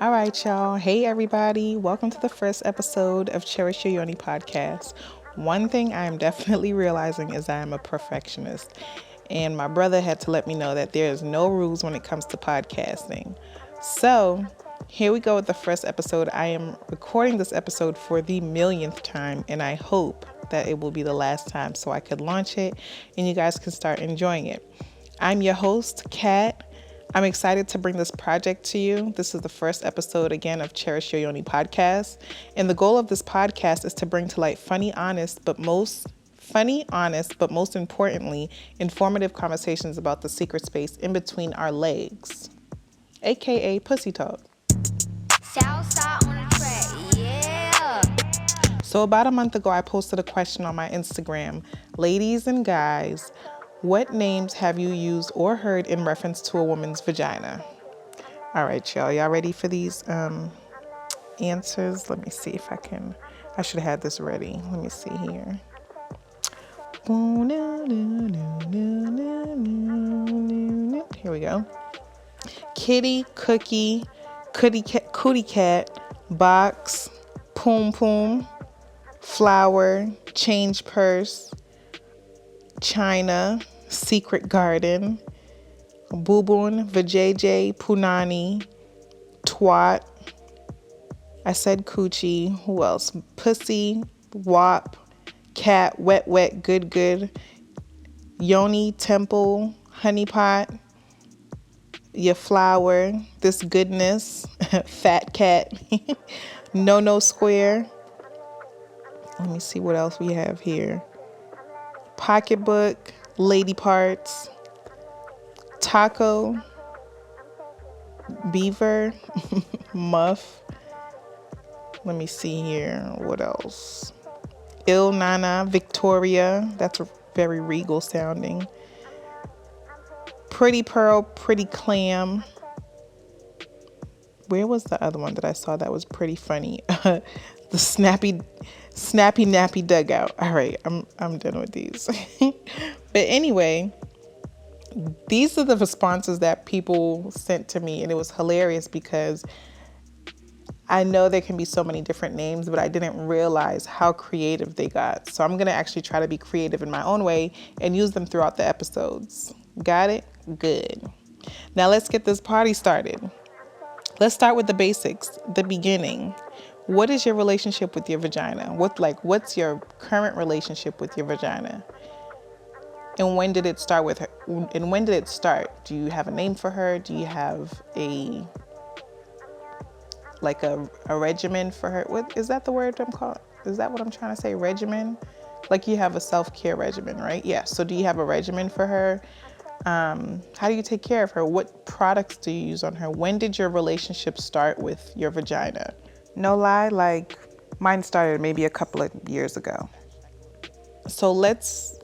All right, y'all. Hey, everybody. Welcome to the first episode of Cherish Your Yoni podcast. One thing I am definitely realizing is I am a perfectionist. And my brother had to let me know that there is no rules when it comes to podcasting. So here we go with the first episode. I am recording this episode for the millionth time, and I hope that it will be the last time so I could launch it and you guys can start enjoying it. I'm your host, Kat. I'm excited to bring this project to you. This is the first episode again of Cherish Your Yoni podcast. And the goal of this podcast is to bring to light funny, honest, but most importantly, informative conversations about the secret space in between our legs, aka pussy talk. Southside on the track, yeah. So about a month ago, I posted a question on my Instagram. Ladies and guys, what names have you used or heard in reference to a woman's vagina? All right, y'all. Y'all ready for these answers? Let me see if I should have had this ready. Let me see here. Here we go. Kitty, cookie, cootie cat, box, poom poom, flower, change purse, China, secret garden, booboon, vajayjay, punani, twat. I said coochie. Who else? Pussy, wop, cat, wet, wet, good, good, Yoni, temple, honeypot, your flower, this goodness, fat cat, no square. Let me see what else we have here. Pocketbook, lady parts, taco, beaver, muff. Let me see here. What else? Il Nana, Victoria. That's very regal sounding. Pretty pearl, pretty clam. Where was the other one that I saw that was pretty funny? The snappy nappy dugout. All right, I'm done with these. But anyway, these are the responses that people sent to me, and it was hilarious because I know there can be so many different names, but I didn't realize how creative they got. So I'm going to actually try to be creative in my own way and use them throughout the episodes. Got it? Good. Now let's get this party started. Let's start with the basics, the beginning. What is your relationship with your vagina? What's your current relationship with your vagina? And when did it start with her? And when did it start? Do you have a name for her? Do you have a regimen for her? What is that the word I'm calling? Is that what I'm trying to say? Regimen? Like you have a self-care regimen, right? Yeah. So do you have a regimen for her? How do you take care of her? What products do you use on her? When did your relationship start with your vagina? No lie, mine started maybe a couple of years ago. So let's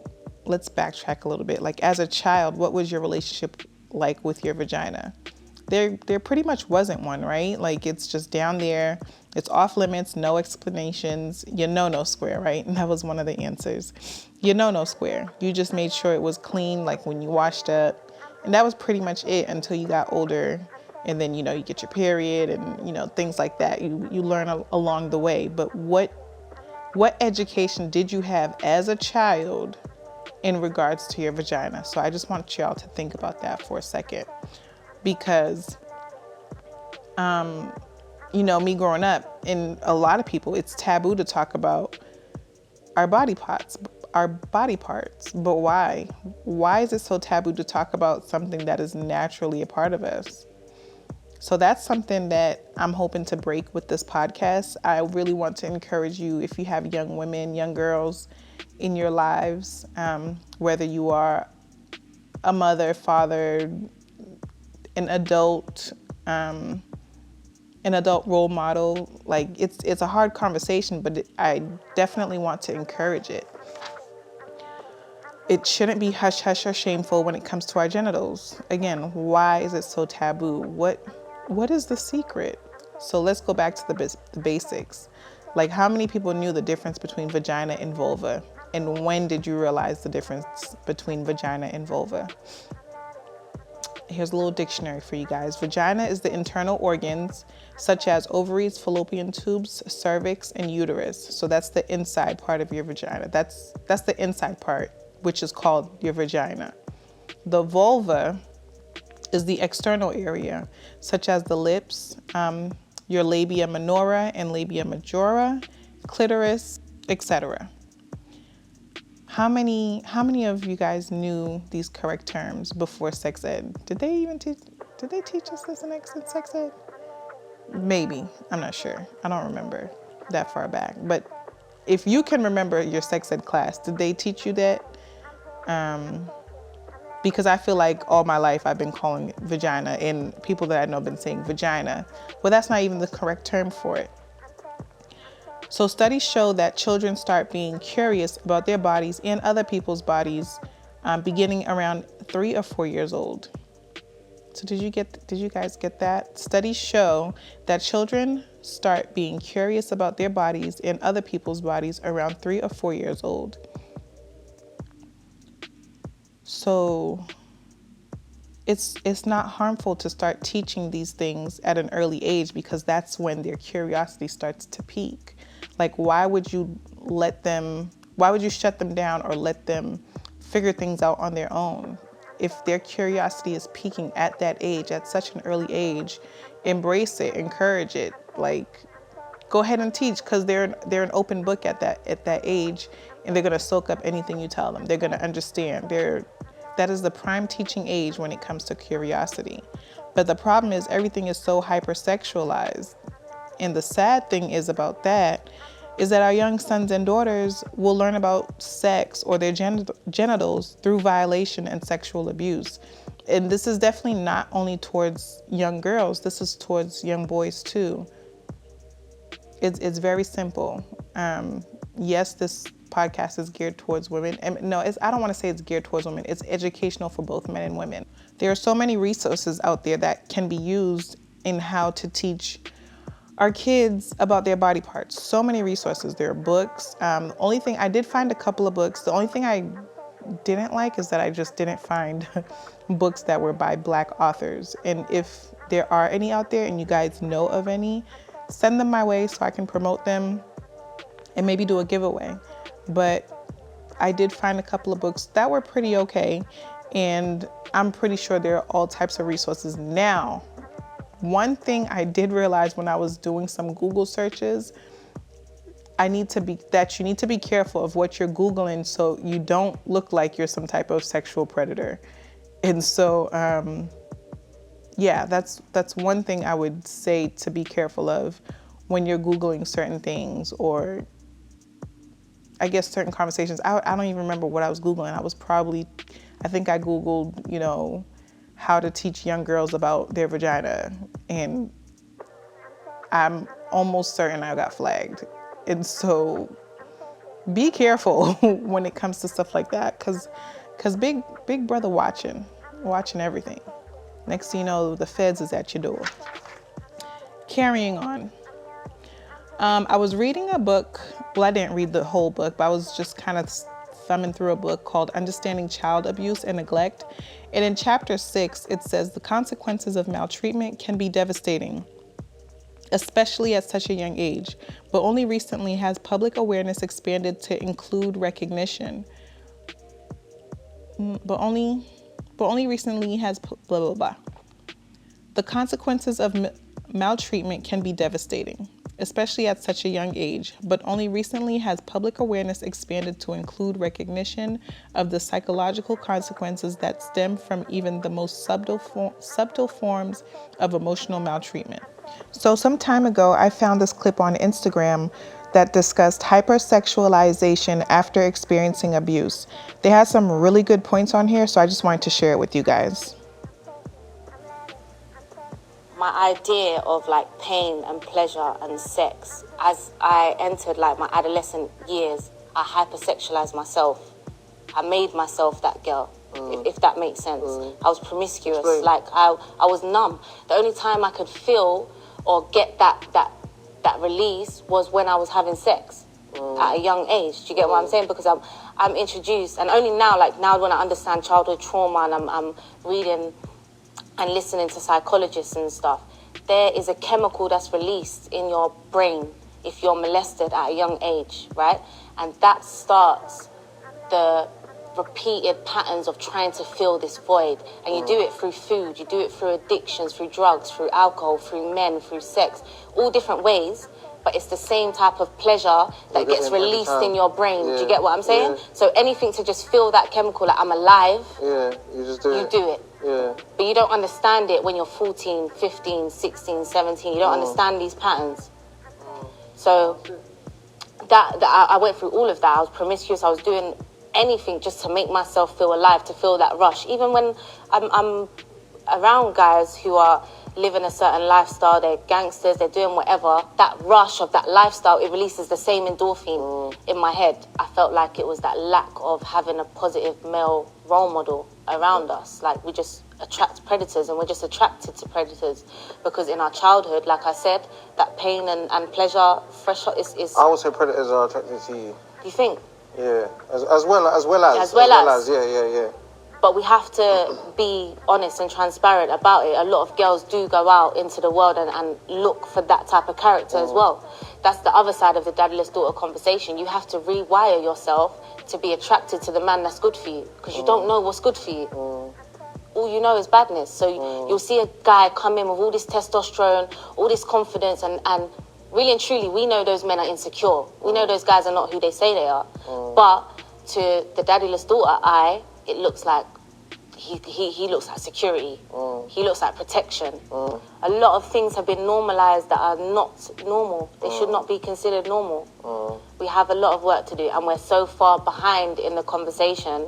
backtrack a little bit. Like as a child, what was your relationship like with your vagina? There pretty much wasn't one, right? Like it's just down there. It's off limits, no explanations. You know no square, right? And that was one of the answers. You know no square. You just made sure it was clean, like when you washed up. And that was pretty much it until you got older. And then, you get your period and, things like that. You learn along the way. But what education did you have as a child in regards to your vagina? So I just want y'all to think about that for a second. Because, me growing up, and a lot of people, it's taboo to talk about our body parts. But why? Why is it so taboo to talk about something that is naturally a part of us? So that's something that I'm hoping to break with this podcast. I really want to encourage you, if you have young women, young girls in your lives, whether you are a mother, father, an adult role model, it's a hard conversation, but I definitely want to encourage it. It shouldn't be hush hush or shameful when it comes to our genitals. Again, why is it so taboo? What is the secret? So let's go back to the basics. Like, how many people knew the difference between vagina and vulva? And when did you realize the difference between vagina and vulva? Here's a little dictionary for you guys. Vagina is the internal organs such as ovaries, fallopian tubes, cervix, and uterus. So that's the inside part of your vagina. That's the inside part, which is called your vagina. The vulva is the external area, such as the lips, your labia minora and labia majora, clitoris, etc. How many of you guys knew these correct terms before sex ed? Did they teach us this in sex ed? Maybe, I'm not sure. I don't remember that far back. But if you can remember your sex ed class, did they teach you that? Because I feel like all my life I've been calling it vagina, and people that I know have been saying vagina. Well, that's not even the correct term for it. So studies show that children start being curious about their bodies and other people's bodies beginning around 3 or 4 years old. So did you guys get that? Studies show that children start being curious about their bodies and other people's bodies around 3 or 4 years old. So it's not harmful to start teaching these things at an early age, because that's when their curiosity starts to peak. Like, why would you shut them down or let them figure things out on their own? If their curiosity is peaking at that age, at such an early age, embrace it, encourage it. Like, go ahead and teach, because they're an open book at that age, and they're gonna soak up anything you tell them. They're gonna understand. That is the prime teaching age when it comes to curiosity. But the problem is everything is so hypersexualized. And the sad thing is about that is that our young sons and daughters will learn about sex or their genitals through violation and sexual abuse. And this is definitely not only towards young girls, this is towards young boys too. It's very simple. Yes, this podcast is geared towards women. And no, I don't want to say it's geared towards women. It's educational for both men and women. There are so many resources out there that can be used in how to teach our kids about their body parts. So many resources. There are books. Only thing, I did find a couple of books. The only thing I didn't like is that I just didn't find books that were by Black authors. And if there are any out there and you guys know of any, send them my way so I can promote them and maybe do a giveaway. But I did find a couple of books that were pretty okay. And I'm pretty sure there are all types of resources now. One thing I did realize when I was doing some Google searches, you need to be careful of what you're Googling so you don't look like you're some type of sexual predator. And so, yeah, that's one thing I would say to be careful of when you're Googling certain things, or I guess certain conversations. I don't even remember what I was Googling. I think I Googled, how to teach young girls about their vagina, and I'm almost certain I got flagged. And so be careful when it comes to stuff like that, because big brother watching everything. Next thing you know, the feds is at your door. Carrying on. I was reading a book. Well, I didn't read the whole book, but I was just kind of thumbing through a book called Understanding Child Abuse and Neglect. And in chapter 6, it says the consequences of maltreatment can be devastating, especially at such a young age, but only recently has public awareness expanded to include recognition. But only recently has blah, blah, blah. The consequences of maltreatment can be devastating, especially at such a young age, but only recently has public awareness expanded to include recognition of the psychological consequences that stem from even the most subtle forms of emotional maltreatment. So some time ago, I found this clip on Instagram that discussed hypersexualization after experiencing abuse. They had some really good points on here, so I just wanted to share it with you guys. My idea of like pain and pleasure and sex, as I entered like my adolescent years, I hypersexualized myself. I made myself that girl, if that makes sense. I was promiscuous, like I was numb. The only time I could feel or get that release was when I was having sex at a young age. Do you get what I'm saying? Because I'm introduced, and only now, like now when I understand childhood trauma and I'm reading and listening to psychologists and stuff, there is a chemical that's released in your brain if you're molested at a young age, right? And that starts the repeated patterns of trying to fill this void. And you do it through food, you do it through addictions, through drugs, through alcohol, through men, through sex, all different ways. But it's the same type of pleasure that gets released in your brain. Do you get what I'm saying? So anything to just feel that chemical, like I'm alive, you just do it. You do it. But you don't understand it when you're 14, 15, 16, 17. You don't understand these patterns. So I went through all of that. I was promiscuous. I was doing anything just to make myself feel alive, to feel that rush. Even when I'm around guys who are living a certain lifestyle, they're gangsters, they're doing whatever, that rush of that lifestyle, it releases the same endorphin in my head. I felt like it was that lack of having a positive male role model around us. Like, we just attract predators, and we're just attracted to predators because in our childhood, like I said, that pain and pleasure, fresh is I would say predators are attracted to you. Do you think? Yeah, as well as, yeah. But we have to be honest and transparent about it. A lot of girls do go out into the world and look for that type of character as well. That's the other side of the daddyless daughter conversation. You have to rewire yourself to be attracted to the man that's good for you, because you don't know what's good for you. All you know is badness. So you'll see a guy come in with all this testosterone, all this confidence, and really and truly, we know those men are insecure. We know those guys are not who they say they are. But to the daddyless daughter eye, it looks like he looks like security. He looks like protection. A lot of things have been normalized that are not normal. They should not be considered normal. We have a lot of work to do, and we're so far behind in the conversation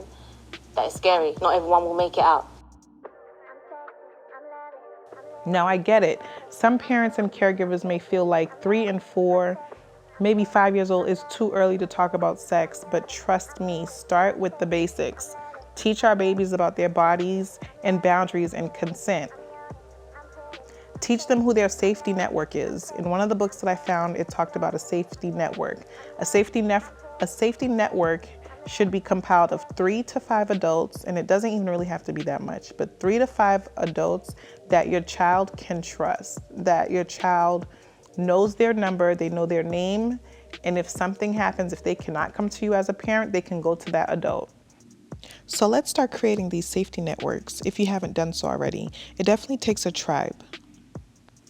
that it's scary. Not everyone will make it out. Now, I get it. Some parents and caregivers may feel like 3 and 4, maybe 5 years old is too early to talk about sex, but trust me, start with the basics. Teach our babies about their bodies and boundaries and consent. Teach them who their safety network is. In one of the books that I found, it talked about a safety network. A safety network should be compiled of 3 to 5 adults, and it doesn't even really have to be that much, but 3 to 5 adults that your child can trust, that your child knows their number, they know their name, and if something happens, if they cannot come to you as a parent, they can go to that adult. So let's start creating these safety networks if you haven't done so already. It definitely takes a tribe.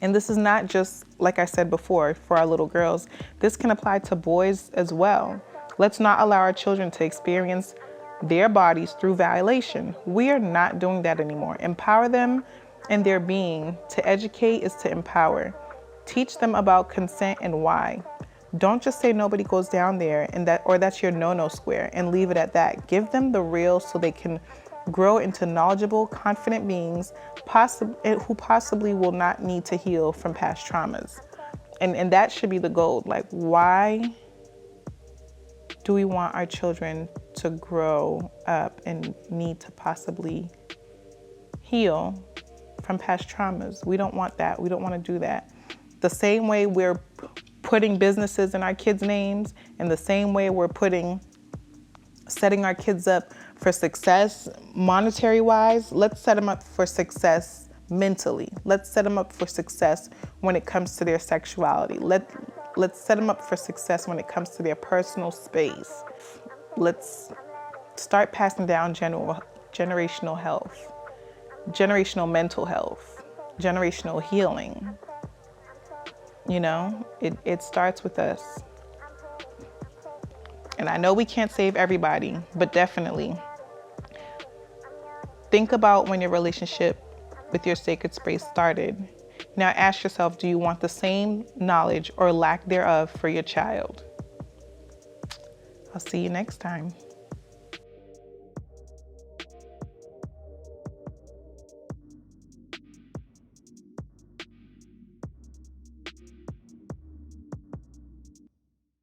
And this is not just, like I said before, for our little girls. This can apply to boys as well. Let's not allow our children to experience their bodies through violation. We are not doing that anymore. Empower them in their being. To educate is to empower. Teach them about consent and why. Don't just say nobody goes down there and that's your no-no square and leave it at that. Give them the real so they can grow into knowledgeable, confident beings who possibly will not need to heal from past traumas. And that should be the goal. Like, why do we want our children to grow up and need to possibly heal from past traumas? We don't want that. We don't want to do that. The same way we're putting businesses in our kids' names, and the same way we're setting our kids up for success monetary-wise, let's set them up for success mentally. Let's set them up for success when it comes to their sexuality. Let's set them up for success when it comes to their personal space. Let's start passing down generational health, generational mental health, generational healing. You know, it starts with us. And I know we can't save everybody, but definitely think about when your relationship with your sacred space started. Now ask yourself, do you want the same knowledge or lack thereof for your child? I'll see you next time.